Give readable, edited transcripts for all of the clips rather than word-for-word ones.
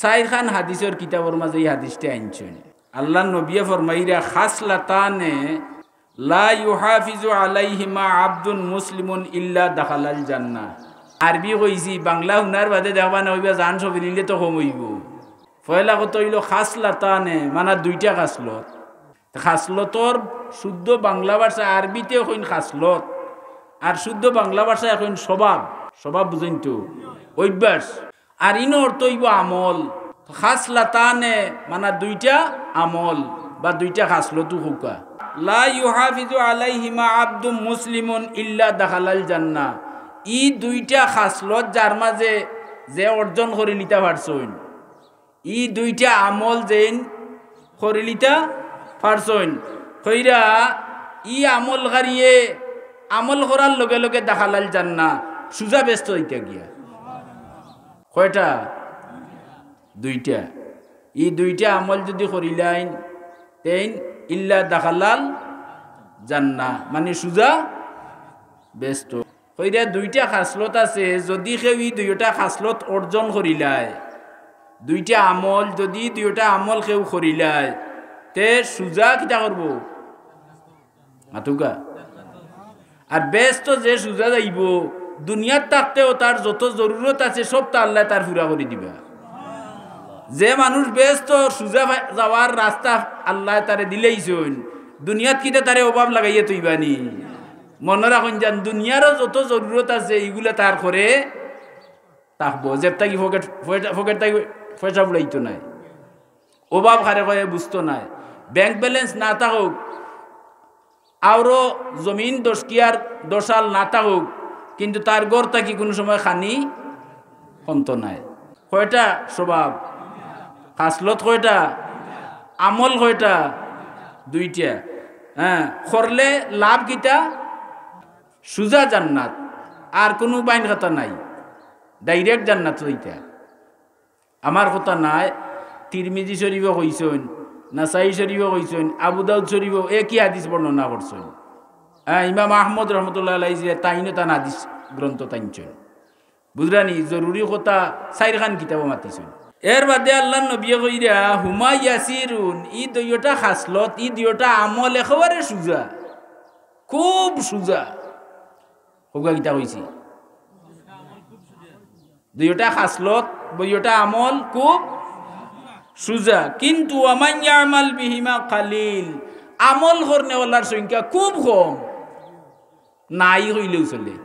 সাইর খান হাদিসের কিতাবের মাঝে এই হাদিসটা আনছেন। আল্লাহ নবিয়ে ফরমাইরা খাসলাতানে লা ইউহাফিজু আলাইহিমা আবদুন মুসলিমুন ইল্লা দাখালাল জান্নাহ। আরবি কইছি, বাংলা হুনার বাদে দেখবা না হইবা জান সব নিলে তো কম হইব। পয়লা কত হইল খাসলাতানে, মানে দুইটা খাসলত। খাসলতর শুদ্ধ বাংলা ভাষা আরবিতে কইন খাসলত, আর শুদ্ধ বাংলা ভাষা এখন স্বভাব। স্বভাব বুঝেন তো, অভ্যাস। আর ইন অর্থ হইব আমল। খাসলাতানে মানে দুইটা আমল বা দুইটা খাসলতু হুকা। লা ইউহাফিজু আলাইহিমা আবদুম মুসলিমুন ইল্লা দাখালাল জান্নাহ। ই দুইটা খাসলত যার মাঝে যে অর্জন করে লিতা পারছইন, ই দুইটা আমল যেন করে লিতা পারছইন, কইরা ই আমল গারিয়ে আমল করার লগে লগে দাখালাল জান্নাহ, সুজা ব্যস্ত হইতে গিয়া। কয়টা? দুইটা। ই দুইটা আমল যদি করিলাইন তেন ইল্লা দাখালাল জান্নাহ, মানে সুজা ব্যস্ত কইরা। দুইটা খাসলত আছে, যদি কেউ ই দুইটা খাসলত অর্জন করিলায়, দুইটা আমল যদি দুইটা আমল কেউ করিলায়, তে সুজা কিতা করব? মাতুকা। আর ব্যস্ত যে সুজা যাইব, দুনিয়ার থাকতেও তার যত জরুরত আছে সব তা আল্লাহ তার পুরা করে দিবা। যে মানুষ ব্যস্ত সুজা যাওয়ার রাস্তা আল্লাহ তারে দিলেইছন, দুনিয়াত কিটা তারে অভাব লাগাইয়া তুইবানি। মনে রাখুন যান, দুনিয়ারও যত জরুরত আছে এইগুলা তার করে থাকবো। যে তাকি ফকেট তাই পয়সা ফুলাইতো নাই, অভাব হারে কয়ে বুঝতো নাই, ব্যাংক ব্যালেন্স না থাকুক, আরও জমিন 10 কিয়ার 10 সাল না থাকুক, কিন্তু তার গড় থাকি কোনো সময় খানি হন্ত নাই। কয়টা স্বভাব? খাসলত কয়টা? আমল কয়টা? দুইটা। হ্যাঁ, করলে লাভ কিটা? সুজা জান্নাত, আর কোনো বাইন কথা নাই, ডাইরেক্ট জান্নাত হইতা। আমার কথা নাই, তিরমিজি শরীফও কইছেন, নাসাই শরীফও কইছেন, আবু দাউদ শরীফও একই হাদিস বর্ণনা করছেন। হ্যাঁ, ইমাম আহমদ রহমতুল্লাহ আলাইহি যে তাইনও তান হাদিস গ্রন্থ টাইনছেন। বুঝরানি জরুরি কথা 4 খান কিতাব মাতিছেন। এর বাদে আল্লাহ নবী কইরা হুমা ইয়াসিরুন, ই দুইটা খাসলত, ই দুইটা আমল একেবারে সুজা, খুব সুজা। হোগা কিতা কইছি, দুইটা খাসলত দুইটা আমল খুব সুজা। কিন্তু ওয়ামান ইয়ামাল বিহিমা কালিল, আমল করনেওয়ালার সংখ্যা খুব কম, নাই হইলেও চলে।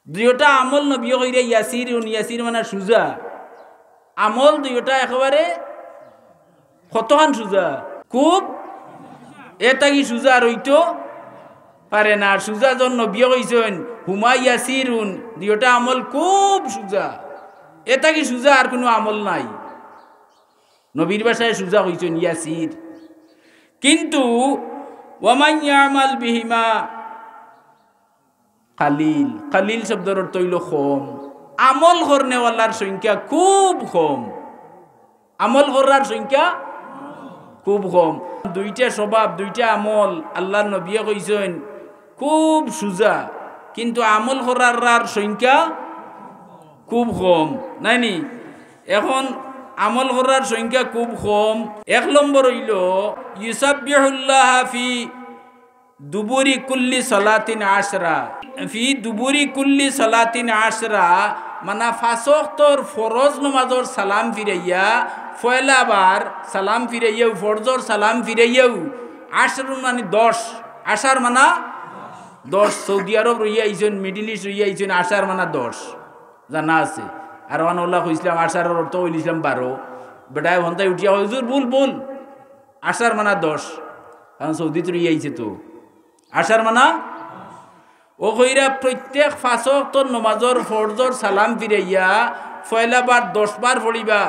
দুইটা আমল নবী কইরা ইয়াসিরুন, ইয়াসির মানে সুজা। আমল দুইটা একেবারে কতখান সুজা? খুব। এটা কি সুজা রইতো পারে না। সুজা জন নবী কইছেন হুমা ইয়াসিরুন, দুইটা আমল খুব সুজা। এটা কি সুজা আর কোনো আমল নাই। নবীর ভাষায় সুজা কইছেন ইয়াসির। কিন্তু ওয়ামান ইয়ামাল বিহিমা কালিল, কালিল শব্দের অর্থ হইল কম। আমল করনেওয়ালার সংখ্যা খুব কম, আমল করার সংখ্যা খুব কম। দুইটা স্বভাব, দুইটা আমল আল্লাহর নবী কইছেন খুব সুজা, কিন্তু আমল করার সংখ্যা খুব কম, নাইনি? এখন আমল করার সংখ্যা খুব কম। 1 নম্বর হইল ইউসাব্বিহুল্লাহ ফি দুবুরি কুল্লি সালাতিন আশরা, ফি দুবুরি কুল্লি সালাতিন আশরা, মানে 5 ওয়াক্তর ফরজ নামাজের সালাম ফিরাইয়া, পয়লাবার সালাম ফিরাইয়াও, ফরজর সালাম ফিরাইয়াও, আশরুন মানে 10, আশার মানা 10। সৌদি আরব রইয়া আইছেন, মিডিল ইস্ট রইয়া আইছেন, আশার মানা 10 জানা আছে। আর ওয়ানুল্লাহ কইসলাম আশারের অর্থ হইলিছিলাম 12। বেটায় ঘন্টায় উঠিয়া হুজুর ভুল ভুল, আশার মানা 10, কারণ সৌদিতে রইয়া আইছে তো আশার মানা। ও কইরা প্রত্যেক 5 ওয়াক্তর নামাজের ফরজর সালাম ফিরাইয়া পয়লাবার 10 বার পড়িবা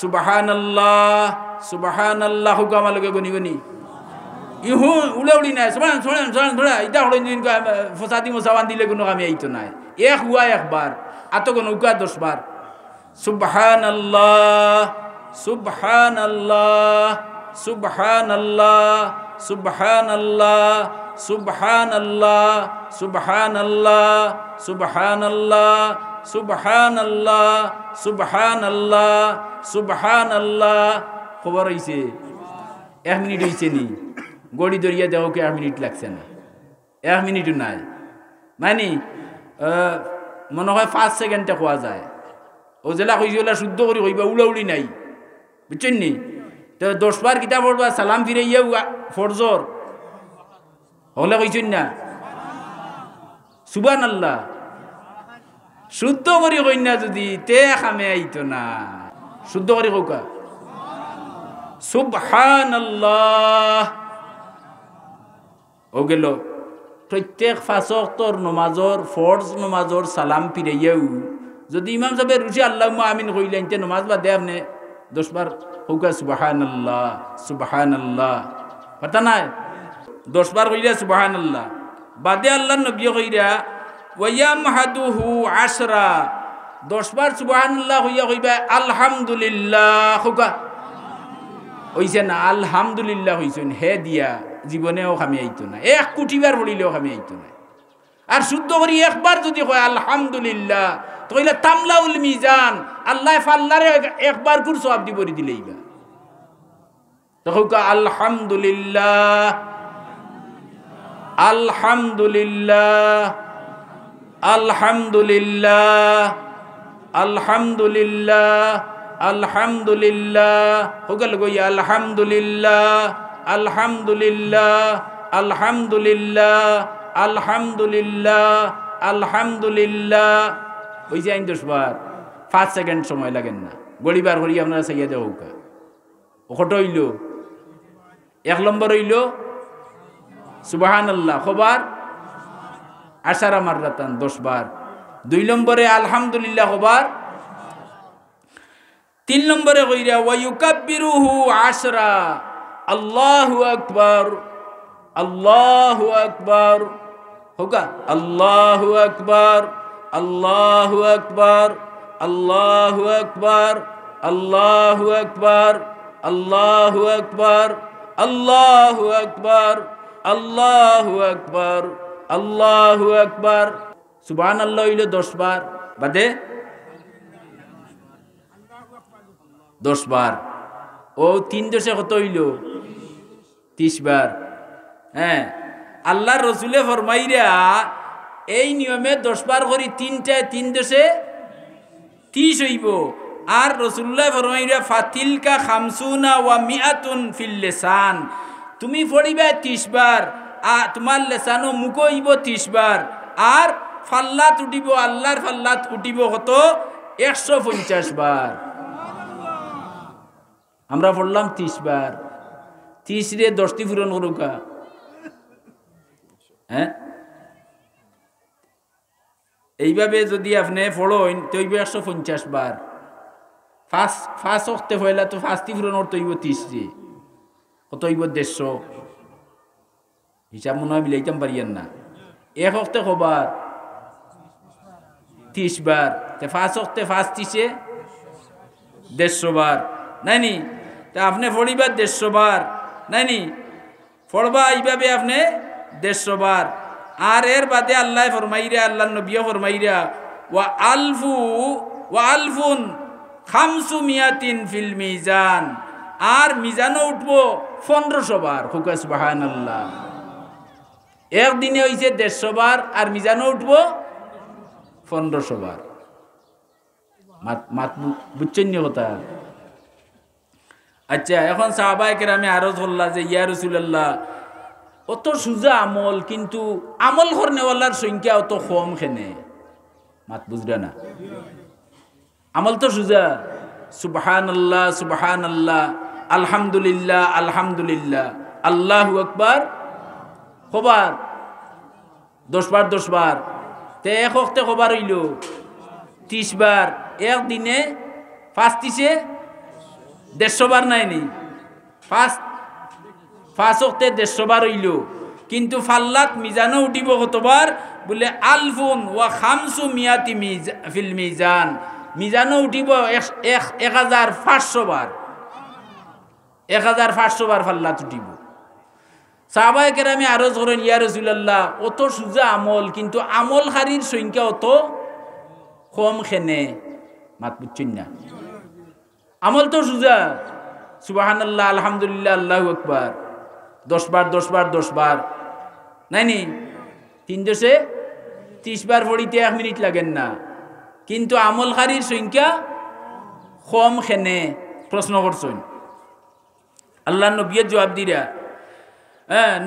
সুবহানাল্লাহ সুবহানাল্লাহ, হুকামালকে গনি গনি ইহু উলে উলি নাই, শোনেন শোনেন শোনেন ধরা এটা হল ফসাদি মোসাবান দিলে কোনো কামে আইতো নাই। এক হুয়া একবার, আত কোনো উকা 10 বার সুবহানাল্লাহ সুবহানাল্লাহ সুবহানাল্লাহ সুবহানাল্লাহ সুবহানাল্লাহ সুবহানাল্লাহ সুবহানাল্লাহ সুবহানাল্লাহ সুবহানাল্লাহ সুবহানাল্লাহ। খবর হইছে 1 মিনিট হইছে নি? গড়ি দরিয়া দেও কে 1 মিনিট লাগছে না, 1 মিনিটও নাই। মানে মনে হয় 5 সেকেন্ডে কোয়া যায়। ও জেলা কইছে ওলা শুদ্ধ করে কইবা, উড়াউড়ি নাই, বুঝছেন নি? তো 10 বার কিতাব পড়বা, সালাম ফিরাইয়া ফরজর হলে কইছেন না সুবহানাল্লাহ। শুদ্ধ করি কই না যদি তে খামে আইতো না। শুদ্ধ করি কৌকা সুবহানাল্লাহ। ও গেল প্রত্যেক 5 ওয়াক্তর নমাজর ফরজ নমাজর সালাম ফিরাইয়াও যদি ইমাম সাহেব রুচি আল্লাহুম্মা আমিন কইলেন তে নমাজ বা দে আপনি 10 বার কৌকা সুবহানাল্লাহ সুবহানাল্লাহ। কথা নাই 10 বার কইরা সুবহানাল্লাহ বাদে আল্লাহর নবী কইরা ওয়ায়ামহাদুহু 10 10 বার সুবহানাল্লাহ হইয়া কইবা আলহামদুলিল্লাহ। কৌকা হইছে না? আলহামদুলিল্লাহ হইছেন হে দিয়া জীবনেও খামি আইতো না, 1 কোটি বার পড়িলেও খামি আইতো না। আর শুদ্ধ করি একবার যদি কয় আলহামদুলিল্লাহ তো কইলা তামলাউল মিজান, আল্লাহ ফাল্লারে একবার কুর সওয়াব দি বরি দিলেইবা। তো কৌকা আলহামদুলিল্লাহ আলহামদুলিল্লাহ আলহামদুলিল্লাহ আলহামদুলিল্লাহ আলহামদুলিল্লাহ। হোগল গইয়া আলহামদুলিল্লাহ আলহামদুলিল্লাহ আলহামদুলিল্লাহ আলহামদুলিল্লাহ আলহামদুলিল্লাহ। ওই যে 10 বার 5 সেকেন্ড সময় লাগেন না, গড়িবার করি আপনারা চাইয়া দেওয়া হোক। ওটা হইল 1 নম্বর হইল সুবহানাল্লাহ খবর 10 মাররাতান 10 বার। 2 নম্বরে আলহামদুলিল্লাহ খবর। 3 নম্বরে কইরা ওয়া ইউকাব্বিরুহু 10 আল্লাহু আকবার আল্লাহু আকবার। হোগা আল্লাহু আকবার আল্লাহু আকবার আল্লাহু আকবার আল্লাহু আকবার আল্লাহু আকবার আল্লাহু আকবার আল্লাহু আকবার আল্লাহু আকবার। সুবহানাল্লাহ হইল 10 বার বাদে 10 বার। ও 3 দশে কত হইল? 30 বার। হ্যাঁ, আল্লাহর রসুলে ফরমাইরা এই নিয়মে 10 বার করি 3 দশে 30 হইব। আর রসুল্লাহ ফরমাইরা ফাতিলকা খামসুনা ওয়া মিআতুন ফিল লিসান, তুমি পড়িবা 30 বার আর তোমার লেসানো মুখ হইব 30 বার। আর ফাল্লাত উঠিব, আল্লাহর ফাল্লাত উঠিব কত? 150 বার। আমরা পড়লাম 30 বার, 30 রে 10টি পূরণ করুকা। হ্যাঁ, এইভাবে যদি আপনি পড়েন তৈব 150 বার। ফার্স্ট ওয়াক্তে পয়লা তো 5টি পূরণ তৈব 30 রে কত হইব? 150। হিসাব মনে হয় মিলাইতাম পারিয়েন না। 1 ওয়াক্তে কবার 30 বার, 5 ওয়াক্তে 5 30 150 বার নাইনি? তা আপনি পড়িবা 150 বার নাইনি? পড়বা এইভাবে আপনি 150 বার। আর এর বাদে আল্লাহ ফরমাইরা, আল্লাহ নবীও ফরমাইরা ওয়া আলফুন 500 ফিল মিজান, আর মিজানও উঠবো 1500 বার। হুকা সুবহানাল্লাহ। একদিনে হইছে 150 বার আর মিজানও উঠবো 1500 বার। মাত বুঝছেন নি কথা? আচ্ছা, এখন সাহাবায়ে কেরামে আরজ করলা যে ইয়া রাসূলুল্লাহ অত সুজা আমল, কিন্তু আমল করনেওয়ালার সংখ্যা অত কম কেনে? মাত বুঝরা না? আমল তো সুজা, সুবহানাল্লাহ সুবহানাল্লাহ আলহামদুলিল্লাহ আলহামদুলিল্লাহ আল্লাহু আকবার কবার? 10 বার 10 বার। তে 1 ওয়াক্তে কবার হইল? 30 বার। একদিনে 5 30 150 বার নাইনি? 5 ওয়াক্তে 150 বার হইল, কিন্তু ফাল্লাত মিজানও উঠিব কতবার? বলে আলফুন ওয়া 500 ফিল মিজান, মিজানও উঠিব 1500 বার। 1500 বার ফাল্লাত উঠিব। সাহাবায়ে কেরামে আরজ করেন ইয়া রাসূলুল্লাহ অত সুজা আমল, কিন্তু আমলকারীর সংখ্যা অত কম খেনে মাত বুঝছেন না আমল তো সুজা সুবহানাল্লাহ আলহামদুলিল্লাহ আল্লাহু আকবার 10 বার 10 বার 10 বার নাইনি 330 বার পড়িতে 1 মিনিট লাগেন না কিন্তু আমলকারীর সংখ্যা কম খেনে প্রশ্ন করছেন আল্লাহ নবীর জবাব দিরা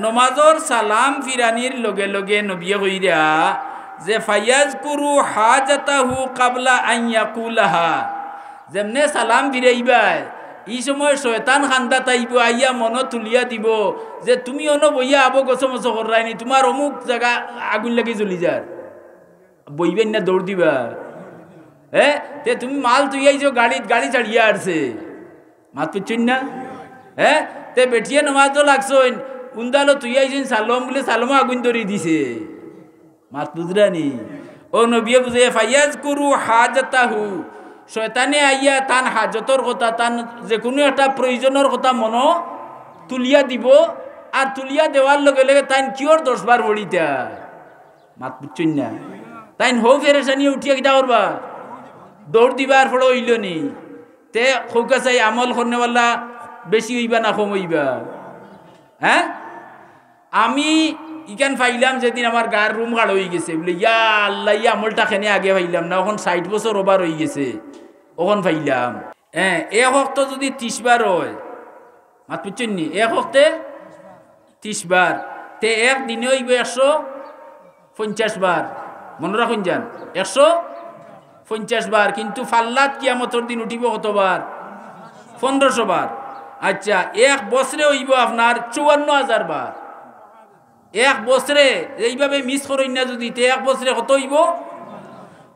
নমাজর সালাম ফিরানির লগে লগে নবিয়ে কইরা যে ফায়াজকুরু হাজাতাহু ক্বাবলা আন ইয়াকুলাহা যেমনে সালাম ফিরাইবা এই সময় শয়তান খান্দা তাইব আইয়া মন তুলিয়া দিব যে তুমি অন বইয়া আবো গছমছ করাইনি তোমার অমুক জায়গা আগুন লাগি জ্বলি যার বইবেন না দৌড় দিবা তে তুমি মাল তুই আইছো গাড়ি চাড়িয়া আসছে মাত পেছন না তে বেঠিয়ে নমাজ লাগছইন উন্দালো তুই আইছেন সালম বলে সালমা আগুন ধরি দিছে মাত বুঝরানি ও নবিয়ে বুঝে ফায়াজ করু হাজাতাহু শয়তানে আইয়া তান হাজতর কথা তান যে কোনো একটা প্রয়োজনের কথা মন তুলিয়া দিব আর তুলিয়া দেওয়ার লগে লগে তাইন কিয়র 10 বার বড়িতা মাত বুঝছেন না তাইন হো ফেরেশানি উঠিয়া কিটা করবা দৌড় দিবার ফলে হইল নি তে খৌকা চাই আমল করনেওয়ালা বেশি হইবা না কম হইবা আমি ইখান ফাইলাম যেদিন আমার গার রুম গাড় হয়ে গেছে বলে ইয়া আল্লাহ ইয়া আমলটা খেনে আগে ফাইলাম না এখন 60 বছর ওভার হয়ে গেছে ওখন ফাইলাম এক হক্ত যদি 30 বার হয় মাত বুঝছেন নি এক হক্তে 30 বার তে এক দিনে হইব 150 বার মনে রাখুন যান 150 বার কিন্তু ফাল্লাত কিয়ামতের দিন উঠিব কতবার 1500 বার আচ্ছা এক বছরে হইব আপনার 54,000 বার এক বছরে এইভাবে মিস করেন না যদি তে এক বছরে কত হইব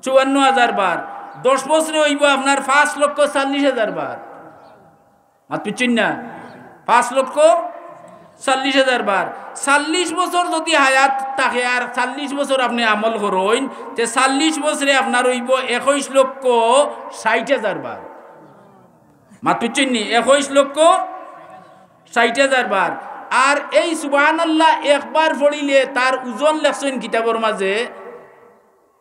54,000 বার 10 বছরে হইব আপনার 5,40,000 বার মাত বুঝছেন না 5,40,000 বার 40 বছর যদি হায়াত থাকে আর 40 বছর আপনি আমল করেন তে 40 বছরে আপনার হইব 21,60,000 বার মাত বুঝছেন নি 21,60,000 বার আর এই সুবহানাল্লাহ একবার পড়িলে তার ওজন লেখছেন কিতাবের মাঝে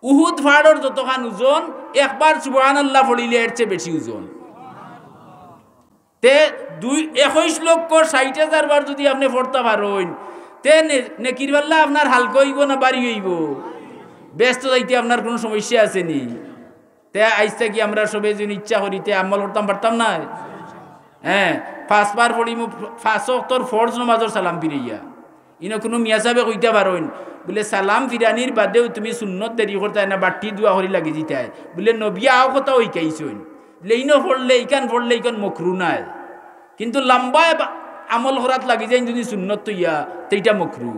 উহুদ পাহাড়ের যতখান ওজন একবার সুবহানাল্লাহ পড়িলে এর চেয়ে বেশি ওজন তে 21,60,000 বার যদি আপনি পড়তে পারেন তে নেকির পাল্লা আপনার হালকা হইব না বাড়ি হইব ব্যস্ত যাইতে আপনার কোনো সমস্যা আছে নি তে আইসা কি আমরা সবাই যদি ইচ্ছা করিতে আমল করতাম পারতাম না 5 বার পড়িম 5 ওয়াক্তর ফরজ নামাজের সালাম ফিরাইয়া ইনো কোনো মিয়া সাহেবে কইতে পারেন বলে সালাম ফিরানির বাদেও তুমি সুন্নত দেরি করতে না বাটি দোয়া করি লাগি জিতায় বলে নবী আও কথা ওইকাইছেন বলে ইনো পড়লে ইকান মকরু নাই কিন্তু লম্বা আমল করাত লাগি যায় যদি সুন্নত তো ইয়া সেইটা মকরু